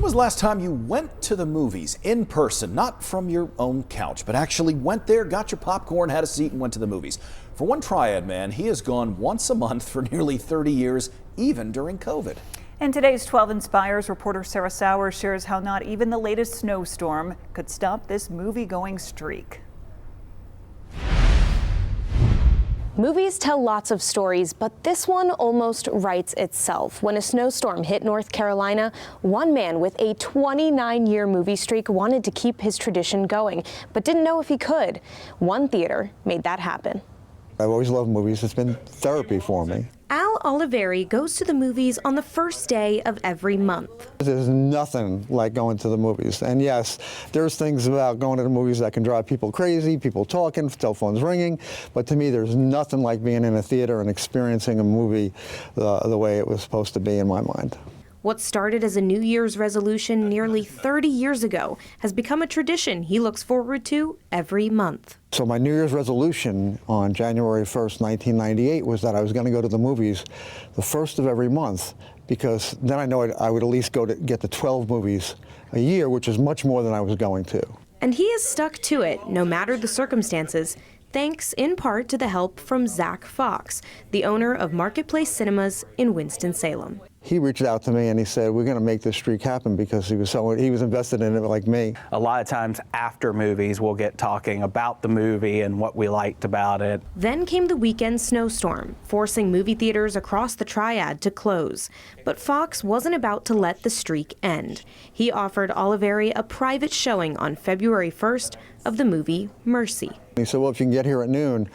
was the last time you went to the movies in person, not from your own couch, but actually went there, got your popcorn, had a seat, and went to the movies? For one triad man, he has gone once a month for nearly 30 years, even during COVID. In today's 12 Inspires, reporter Sarah Sowers shares how not even the latest snowstorm could stop this movie-going streak. Movies tell lots of stories, but this one almost writes itself. When a snowstorm hit North Carolina, one man with a 29-year movie streak wanted to keep his tradition going, but didn't know if he could. One theater made that happen. I've always loved movies. It's been therapy for me. Al Oliveri goes to the movies on the first day of every month. There's nothing like going to the movies. And yes, there's things about going to the movies that can drive people crazy, people talking, cell phones ringing. But to me, there's nothing like being in a theater and experiencing a movie the way it was supposed to be in my mind. What started as a New Year's resolution nearly 30 years ago has become a tradition he looks forward to every month. So my New Year's resolution on January 1st, 1998 was that I was going to go to the movies the first of every month, because then I know I would at least go to get the 12 movies a year, which is much more than I was going to. And he has stuck to it, no matter the circumstances, thanks in part to the help from Zach Fox, the owner of Marketplace Cinemas in Winston-Salem. He reached out to me and he said, we're going to make this streak happen, because he was invested in it like me. A lot of times after movies, we'll get talking about the movie and what we liked about it. Then came the weekend snowstorm, forcing movie theaters across the Triad to close. But Fox wasn't about to let the streak end. He offered Oliveri a private showing on February 1st of the movie Mercy. He said, well, if you can get here at noon,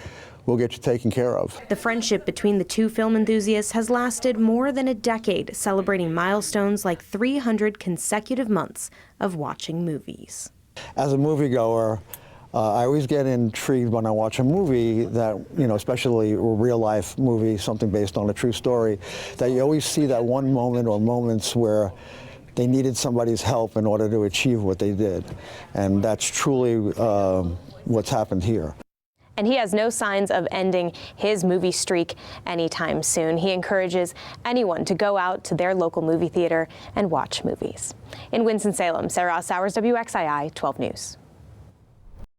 we'll get you taken care of. The friendship between the two film enthusiasts has lasted more than a decade, celebrating milestones like 300 consecutive months of watching movies. As a moviegoer, I always get intrigued when I watch a movie that, especially a real-life movie, something based on a true story, that you always see that one moment or moments where they needed somebody's help in order to achieve what they did. And that's truly what's happened here. And he has no signs of ending his movie streak anytime soon. He encourages anyone to go out to their local movie theater and watch movies. In Winston-Salem, Sarah Sowers, WXII 12 News.